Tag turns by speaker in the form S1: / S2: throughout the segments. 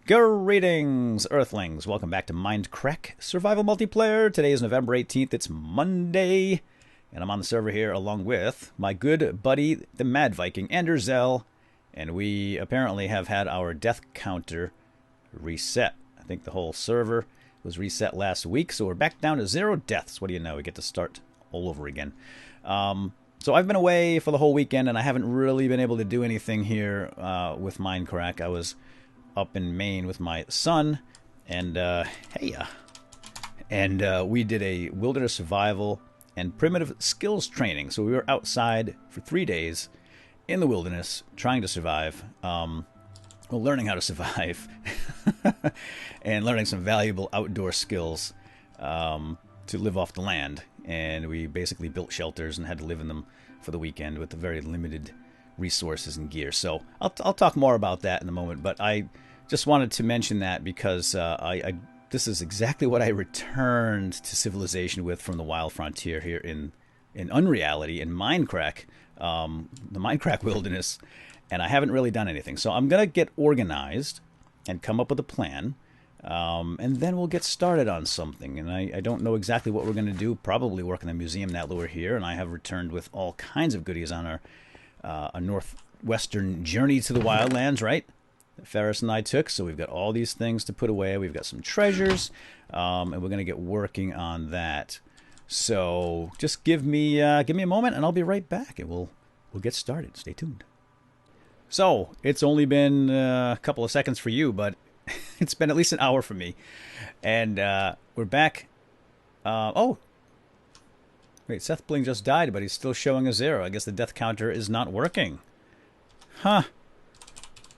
S1: Greetings, Earthlings! Welcome back to Mindcrack Survival Multiplayer. Today is November 18th. It's Monday, and I'm on the server here along with my good buddy, the Mad Viking, Anders Zell, and we apparently have had our death counter reset. I think the whole server was reset last week, so we're back down to 0 deaths. What do you know? We get to start all over again. So I've been away for the whole weekend, and I haven't really been able to do anything here with Mindcrack. I was up in Maine with my son, and we did a wilderness survival and primitive skills training. So we were outside for 3 days in the wilderness trying to survive, learning how to survive, and learning some valuable outdoor skills to live off the land. And we basically built shelters and had to live in them for the weekend with the very limited resources and gear. So I'll talk more about that in a moment, but I just wanted to mention that because this is exactly what I returned to civilization with from the wild frontier here in Unreality, in Mindcrack, the Mindcrack wilderness, and I haven't really done anything. So I'm going to get organized and come up with a plan, and then we'll get started on something. And I don't know exactly what we're going to do. Probably work in the museum now that we're here, and I have returned with all kinds of goodies on our northwestern journey to the wildlands, right? That Ferris and I took. So we've got all these things to put away. We've got some treasures, and we're going to get working on that. So just give me a moment, and I'll be right back, and we'll get started. Stay tuned. So it's only been a couple of seconds for you, but it's been at least an hour for me, and we're back. Oh, wait, Seth Bling just died, but he's still showing a 0. I guess the death counter is not working. Huh.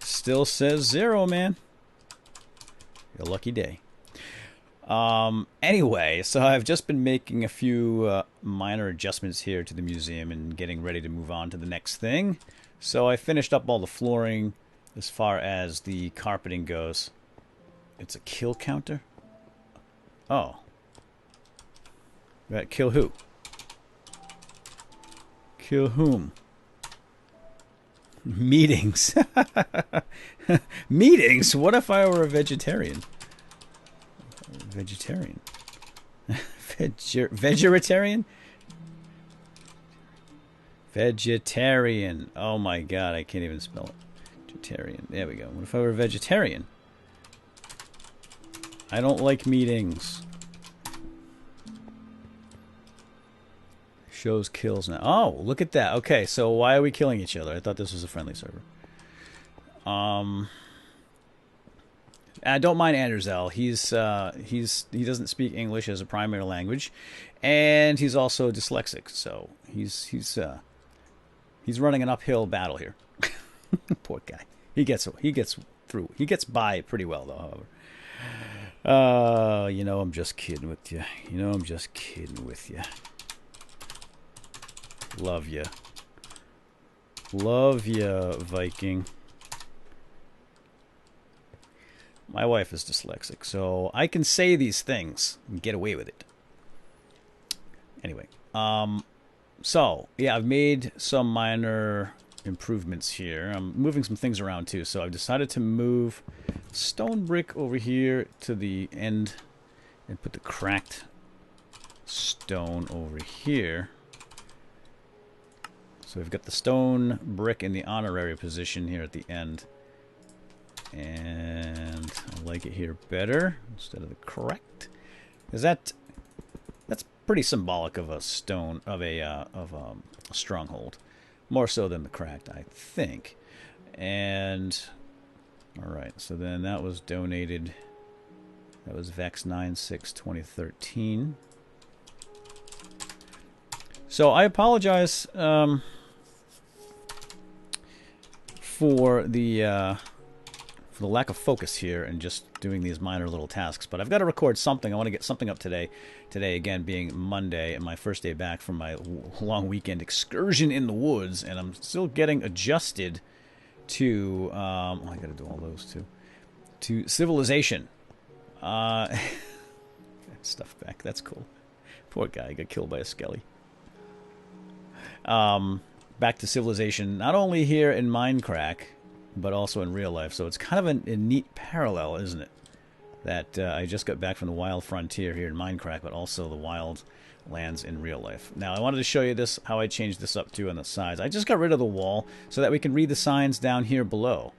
S1: Still says 0, man. Your lucky day. Anyway, so I've just been making a few minor adjustments here to the museum and getting ready to move on to the next thing. So I finished up all the flooring as far as the carpeting goes. It's a kill counter? Oh. Right, kill who? Kill whom? Meetings. Meetings? What if I were a vegetarian? Vegetarian. Vegetarian? Vegetarian. Oh my god, I can't even spell it. Vegetarian. There we go. What if I were a vegetarian? I don't like meetings. Shows kills now. Oh, look at that. Okay, so why are we killing each other? I thought this was a friendly server. I don't mind Anderzel. He doesn't speak English as a primary language, and he's also dyslexic. So he's running an uphill battle here. Poor guy. He gets through. He gets by pretty well though. However, you know I'm just kidding with you. You know I'm just kidding with you. Love ya. Love ya, Viking. My wife is dyslexic, so I can say these things and get away with it. Anyway, so, yeah, I've made some minor improvements here. I'm moving some things around, too, so I've decided to move stone brick over here to the end and put the cracked stone over here. So we've got the stone brick in the honorary position here at the end. And I like it here better instead of the correct. Because that's pretty symbolic of a stone, of a stronghold. More so than the cracked, I think. And, alright, so then that was donated. That was Vex 9/6/2013. So I apologize for the lack of focus here and just doing these minor little tasks. But I've got to record something. I want to get something up today. Today, again, being Monday and my first day back from my long weekend excursion in the woods. And I'm still getting adjusted to... I got to do all those, too. To civilization. Stuff back. That's cool. Poor guy got killed by a skelly. Back to civilization, not only here in Mindcrack, but also in real life. So it's kind of a neat parallel, isn't it? That I just got back from the wild frontier here in Mindcrack, but also the wild lands in real life. Now, I wanted to show you this, how I changed this up too on the sides. I just got rid of the wall so that we can read the signs down here below.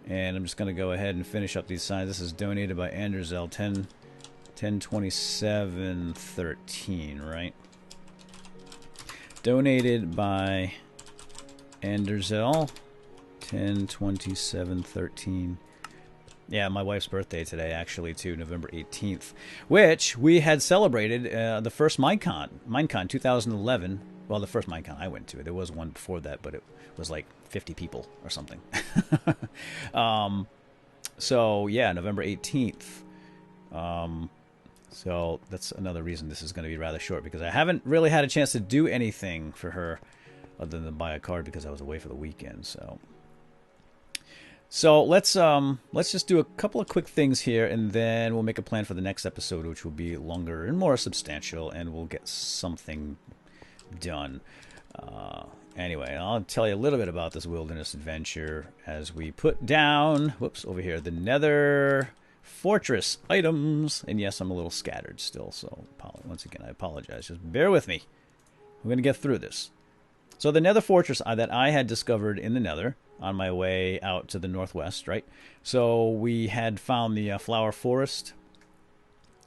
S1: And I'm just going to go ahead and finish up these signs. This is donated by Anderzel 102713, right? Donated by Anderzel 102713. Yeah, my wife's birthday today, actually, too, November 18th, which we had celebrated the first Mindcon 2011. Well, the first Mindcon I went to. There was one before that, but it was like 50 people or something. So, yeah, November 18th. So that's another reason this is going to be rather short, because I haven't really had a chance to do anything for her other than buy a card because I was away for the weekend, So let's just do a couple of quick things here, and then we'll make a plan for the next episode, which will be longer and more substantial, and we'll get something done. Anyway, I'll tell you a little bit about this wilderness adventure as we put down, over here, the Nether Fortress items. And yes, I'm a little scattered still, so once again, I apologize. Just bear with me. We're going to get through this. So the Nether Fortress that I had discovered in the Nether on my way out to the northwest, right? So we had found the Flower Forest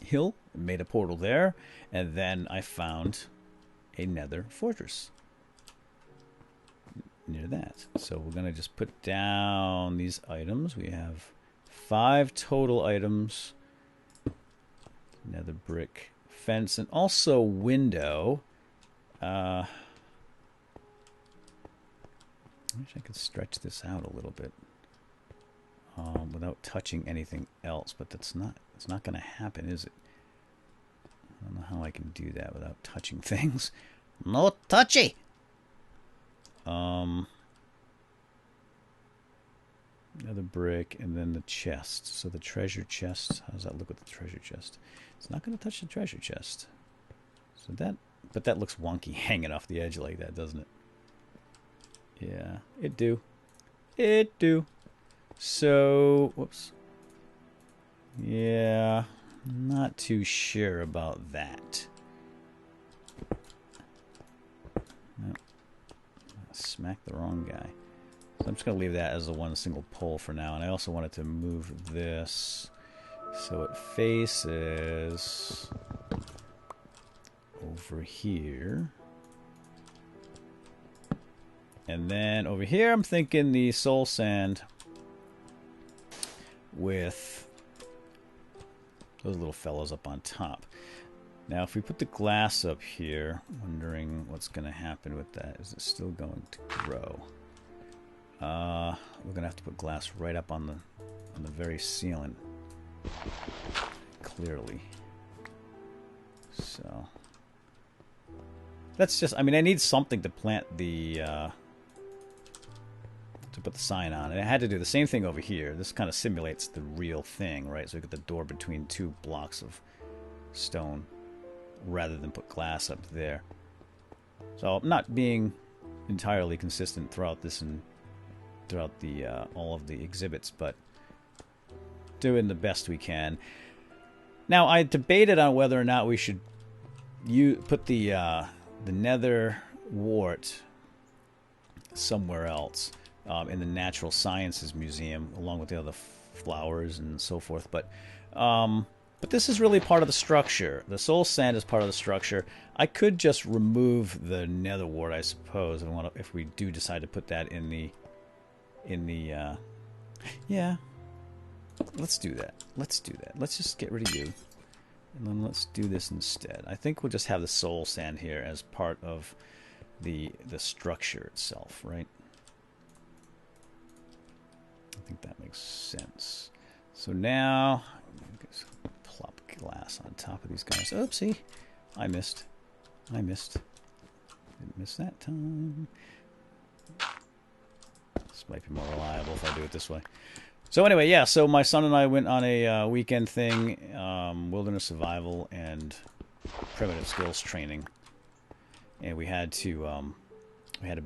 S1: hill, made a portal there, and then I found a Nether Fortress near that. So we're going to just put down these items. We have 5 total items. Nether brick fence, and also window. I wish I could stretch this out a little bit without touching anything else, but it's not going to happen, is it? I don't know how I can do that without touching things. No touchy! Another brick, and then the chest. So the treasure chest, how does that look with the treasure chest? It's not going to touch the treasure chest. So but that looks wonky hanging off the edge like that, doesn't it? Yeah, it do. It do. So, whoops. Yeah, not too sure about that. Nope. Smack the wrong guy. So I'm just going to leave that as the one single pole for now. And I also wanted to move this so it faces over here. And then over here, I'm thinking the soul sand with those little fellows up on top. Now, if we put the glass up here, wondering what's going to happen with that. Is it still going to grow? We're going to have to put glass right up on the very ceiling. Clearly. So that's just, I mean, I need something to plant the to put the sign on. And I had to do the same thing over here. This kind of simulates the real thing, right? So we got the door between 2 blocks of stone rather than put glass up there. So I'm not being entirely consistent throughout this and throughout the all of the exhibits, but doing the best we can. Now, I debated on whether or not we should put the nether wart somewhere else in the Natural Sciences Museum, along with the other flowers and so forth. But this is really part of the structure. The soul sand is part of the structure. I could just remove the nether wart, I suppose, if we do decide to put that in the yeah. Let's do that. Let's do that. Let's just get rid of you. And then let's do this instead. I think we'll just have the soul sand here as part of the structure itself, right? I think that makes sense. So now, just plop glass on top of these guys. Oopsie. I missed. Didn't miss that time. This might be more reliable if I do it this way. So anyway, yeah, so my son and I went on a weekend thing, wilderness survival and primitive skills training. And we had to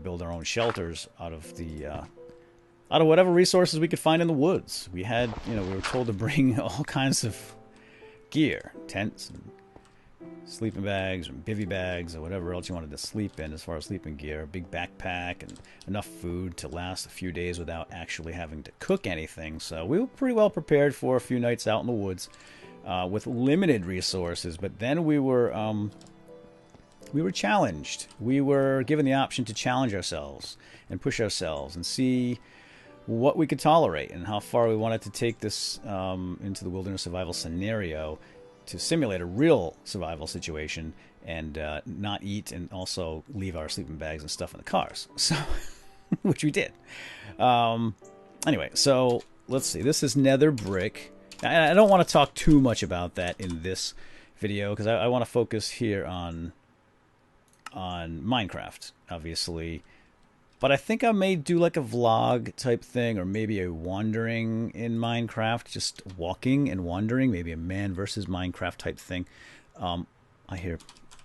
S1: build our own shelters out of the out of whatever resources we could find in the woods. We had, we were told to bring all kinds of gear, tents, and sleeping bags, or bivy bags, or whatever else you wanted to sleep in as far as sleeping gear. A big backpack, and enough food to last a few days without actually having to cook anything. So we were pretty well prepared for a few nights out in the woods with limited resources. But then we were challenged. We were given the option to challenge ourselves and push ourselves and see what we could tolerate and how far we wanted to take this into the wilderness survival scenario to simulate a real survival situation and not eat and also leave our sleeping bags and stuff in the cars. So, which we did. Anyway, so let's see. This is Nether brick. I don't want to talk too much about that in this video because I want to focus here on Minecraft, obviously. But I think I may do like a vlog type thing, or maybe a wandering in Minecraft, just walking and wandering, maybe a man versus Minecraft type thing. I hear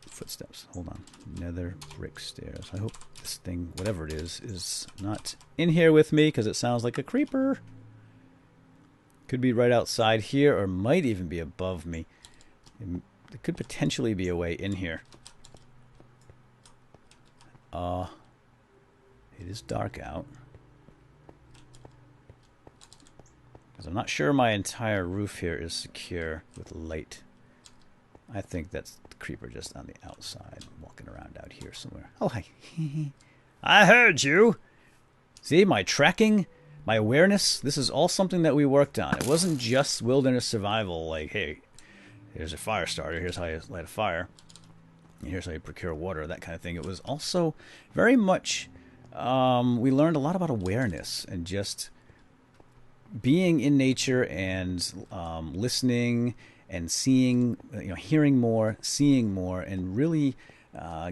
S1: footsteps. Hold on. Nether brick stairs. I hope this thing, whatever it is not in here with me because it sounds like a creeper. Could be right outside here, or might even be above me. It could potentially be a way in here. It is dark out. Because I'm not sure my entire roof here is secure with light. I think that's the creeper just on the outside, walking around out here somewhere. Oh, hi. I heard you. See, my tracking, my awareness, this is all something that we worked on. It wasn't just wilderness survival, like, hey, here's a fire starter, here's how you light a fire, here's how you procure water, that kind of thing. It was also very much... we learned a lot about awareness and just being in nature and listening and seeing, hearing more, seeing more, and really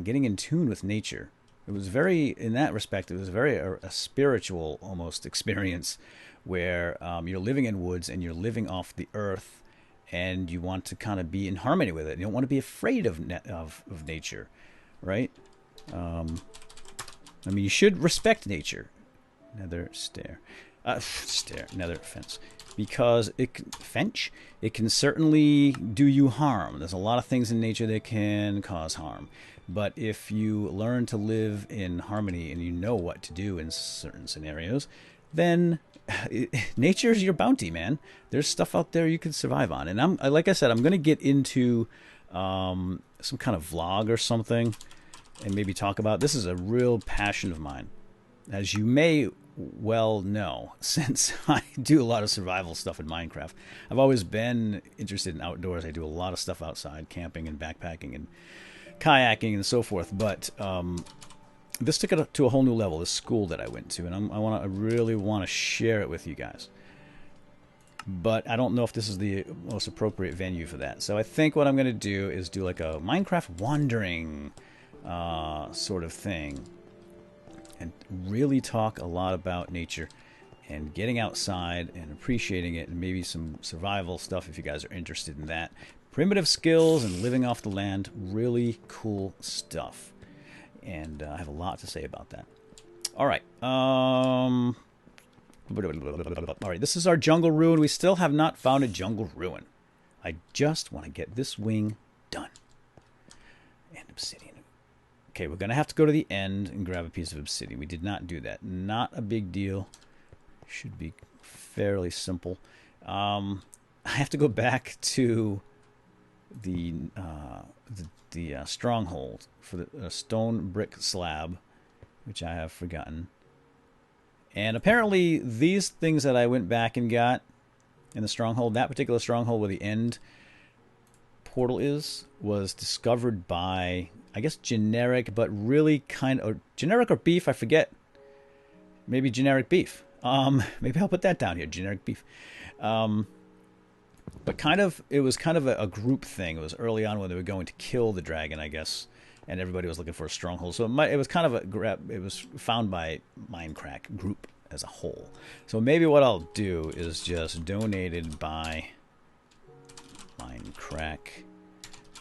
S1: getting in tune with nature. It was very, in that respect, it was very a spiritual almost experience where you're living in woods and you're living off the earth and you want to kind of be in harmony with it. You don't want to be afraid of nature, right? I mean, you should respect nature. Nether nether fence. Because it can certainly do you harm. There's a lot of things in nature that can cause harm. But if you learn to live in harmony and you know what to do in certain scenarios, then nature's your bounty, man. There's stuff out there you can survive on. And like I said, I'm going to get into some kind of vlog or something and maybe talk about. This is a real passion of mine, as you may well know, since I do a lot of survival stuff in Minecraft. I've always been interested in outdoors. I do a lot of stuff outside, camping and backpacking and kayaking and so forth. But this took it to a whole new level, this school that I went to, and I really want to share it with you guys. But I don't know if this is the most appropriate venue for that. So I think what I'm going to do is do like a Minecraft wandering sort of thing, and really talk a lot about nature and getting outside and appreciating it, and maybe some survival stuff if you guys are interested in that. Primitive skills and living off the land, really cool stuff. And I have a lot to say about that. All right. All right, this is our jungle ruin. We still have not found a jungle ruin. I just want to get this wing done. And obsidian. Okay, we're going to have to go to the end and grab a piece of obsidian. We did not do that. Not a big deal. Should be fairly simple. I have to go back to the stronghold for the stone brick slab, which I have forgotten. And apparently these things that I went back and got in the stronghold, that particular stronghold where the end portal was discovered by, I guess, generic, but really kind of generic or beef, I forget. Maybe generic beef. Maybe I'll put that down here, generic beef. But it was kind of a group thing. It was early on when they were going to kill the dragon, I guess, and everybody was looking for a stronghold. So it was kind of it was found by Mindcrack group as a whole. So maybe what I'll do is just donated by Mindcrack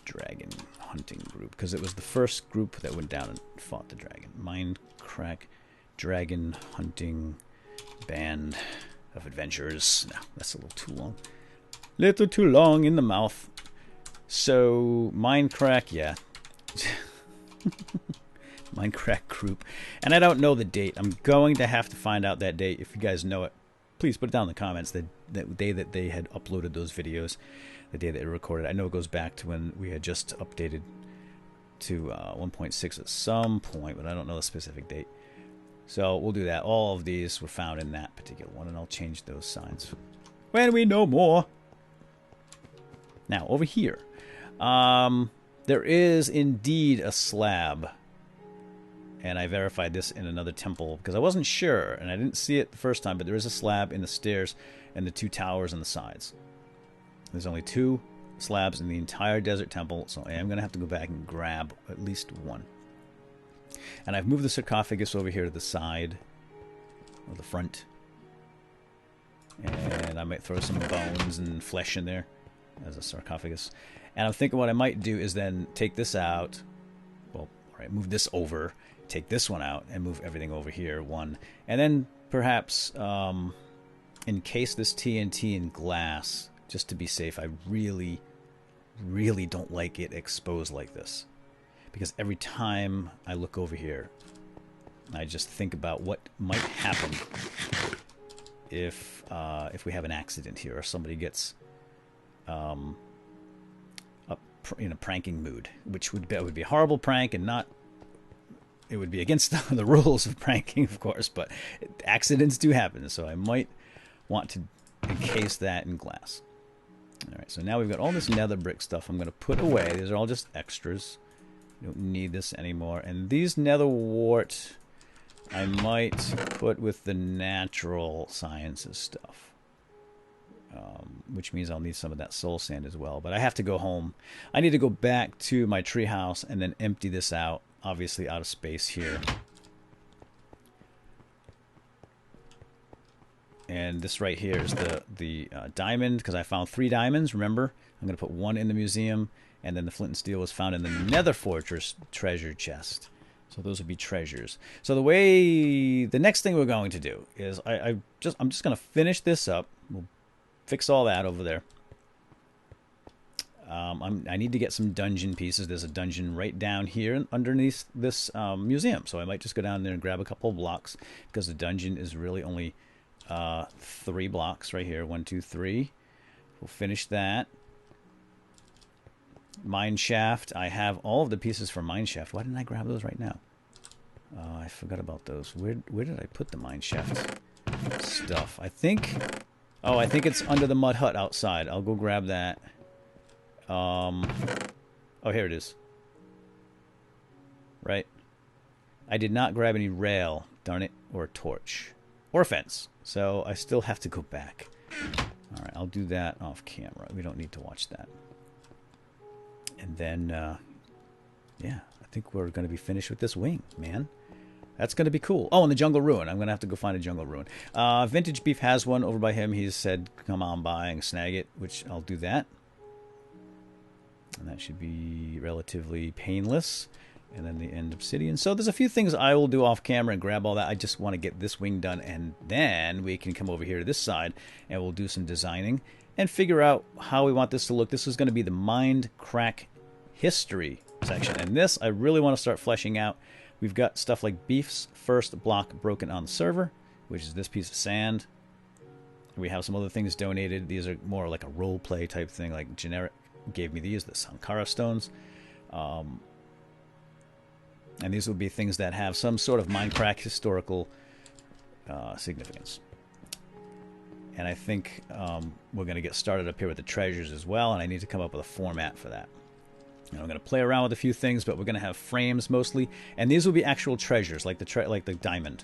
S1: dragon hunting group, because it was the first group that went down and fought the dragon. Mindcrack dragon hunting Band of Adventurers. No, that's a little too long. Little too long in the mouth. So, Mindcrack, yeah. Mindcrack group. And I don't know the date. I'm going to have to find out that date. If you guys know it, please put it down in the comments. The day that they had uploaded those videos. The day that it recorded. I know it goes back to when we had just updated to 1.6 at some point, but I don't know the specific date. So we'll do that. All of these were found in that particular one, and I'll change those signs when we know more. Now, over here, there is indeed a slab. And I verified this in another temple because I wasn't sure, and I didn't see it the first time, but there is a slab in the stairs and the 2 towers on the sides. There's only 2 slabs in the entire desert temple, so I am going to have to go back and grab at least one. And I've moved the sarcophagus over here to the side, or the front. And I might throw some bones and flesh in there as a sarcophagus. And I'm thinking what I might do is then take this out, well, all right, move this over, take this one out, and move everything over here, one. And then perhaps encase this TNT in glass, just to be safe. I really, really don't like it exposed like this. Because every time I look over here, I just think about what might happen if we have an accident here, or somebody gets in a pranking mood, which would be a horrible prank, and not. It would be against the rules of pranking, of course, but accidents do happen, so I might want to encase that in glass. All right, so now we've got all this nether brick stuff I'm going to put away. These are all just extras. We don't need this anymore. And these nether wart, I might put with the natural sciences stuff. Which means I'll need some of that soul sand as well. But I have to go home. I need to go back to my treehouse and then empty this out. Obviously out of space here. And this right here is the diamond, because I found 3 diamonds, remember? I'm going to put 1 in the museum, and then the flint and steel was found in the Nether Fortress treasure chest. So those would be treasures. So the next thing we're going to do is I'm just going to finish this up. We'll fix all that over there. I need to get some dungeon pieces. There's a dungeon right down here underneath this museum. So I might just go down there and grab a couple of blocks, because the dungeon is really only 3 blocks right here. 1, 2, 3. We'll finish that. Mine shaft. I have all of the pieces for mine shaft. Why didn't I grab those right now? I forgot about those. Where did I put the mine shaft stuff? I think it's under the mud hut outside. I'll go grab that. Oh, here it is. Right. I did not grab any rail, darn it, or a torch. Or a fence. So I still have to go back. Alright, I'll do that off camera. We don't need to watch that. And then, yeah, I think we're going to be finished with this wing, man. That's going to be cool. Oh, and the jungle ruin. I'm going to have to go find a jungle ruin. Vintage Beef has one over by him. He's said, come on by and snag it, which I'll do that. And that should be relatively painless. And then the end obsidian. So there's a few things I will do off camera and grab all that. I just want to get this wing done, and then we can come over here to this side and we'll do some designing and figure out how we want this to look. This is going to be the Mindcrack history section. And this I really want to start fleshing out. We've got stuff like Beef's first block broken on the server, which is this piece of sand. We have some other things donated. These are more like a role play type thing, like generic gave me these, the Sankara stones. And these would be things that have some sort of Mindcrack historical significance. And I think we're going to get started up here with the treasures as well, and I need to come up with a format for that. And I'm going to play around with a few things, but we're going to have frames mostly, and these will be actual treasures, like the diamond.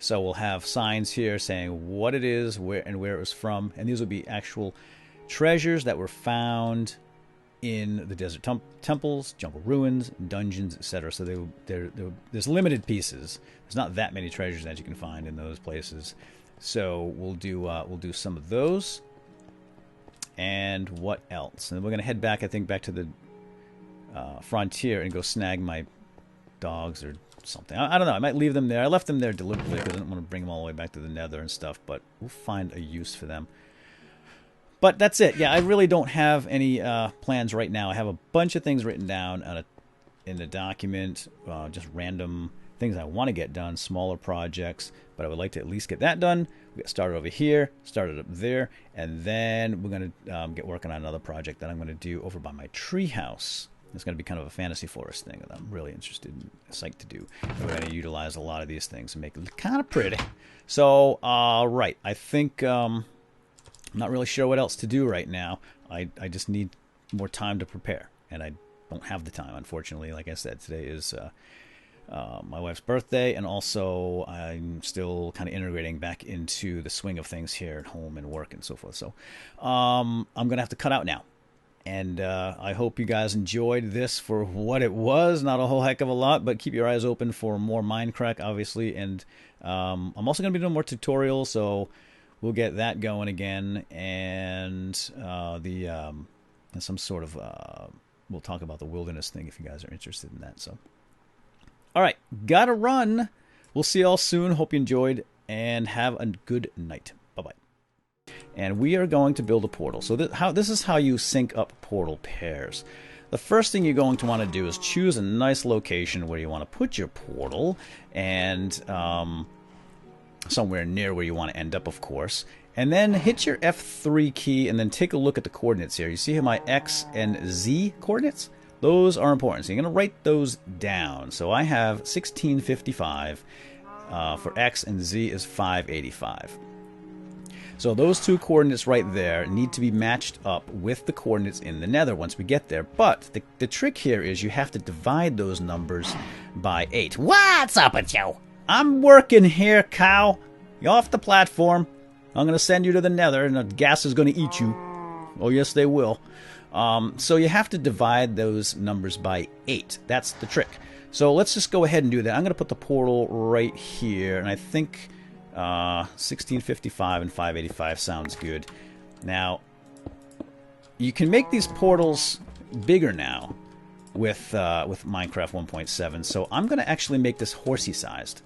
S1: So we'll have signs here saying what it is, where it was from, and these will be actual treasures that were found in the desert temples, jungle ruins, dungeons, etc. So there's limited pieces. There's not that many treasures that you can find in those places. So we'll do some of those. And what else? And we're going to head back, I think, back to the frontier and go snag my dogs or something. I don't know. I might leave them there. I left them there deliberately because I didn't want to bring them all the way back to the Nether and stuff. But we'll find a use for them. But that's it. Yeah, I really don't have any plans right now. I have a bunch of things written down in the document, just random things I want to get done, smaller projects, but I would like to at least get that done. We get started over here, started up there, and then we're going to get working on another project that I'm going to do over by my treehouse. It's going to be kind of a fantasy forest thing that I'm really interested in, psyched to do. We're going to utilize a lot of these things and make it look kind of pretty. So, right, I think I'm not really sure what else to do right now. I just need more time to prepare, and I don't have the time, unfortunately. Like I said, today is my wife's birthday, and also I'm still kind of integrating back into the swing of things here at home and work and so forth. So I'm going to have to cut out now. And I hope you guys enjoyed this for what it was. Not a whole heck of a lot, but keep your eyes open for more Mindcrack, obviously. And I'm also going to be doing more tutorials, so we'll get that going again. And some sort of... we'll talk about the wilderness thing if you guys are interested in that. So, all right, gotta run. We'll see y'all soon. Hope you enjoyed, and have a good night. Bye-bye. And we are going to build a portal. So this is how you sync up portal pairs. The first thing you're going to want to do is choose a nice location where you want to put your portal, and somewhere near where you want to end up, of course. And then hit your F3 key and then take a look at the coordinates here. You see here my X and Z coordinates? Those are important. So you're going to write those down. So I have 1655 for X, and Z is 585. So those two coordinates right there need to be matched up with the coordinates in the Nether once we get there. But the trick here is you have to divide those numbers by 8. What's up with you? I'm working here, cow. You're off the platform. I'm going to send you to the Nether, and the gas is going to eat you. Oh, yes, they will. So you have to divide those numbers by 8. That's the trick. So let's just go ahead and do that. I'm going to put the portal right here, and I think 1655 and 585 sounds good. Now, you can make these portals bigger now with Minecraft 1.7, so I'm going to actually make this horsey-sized.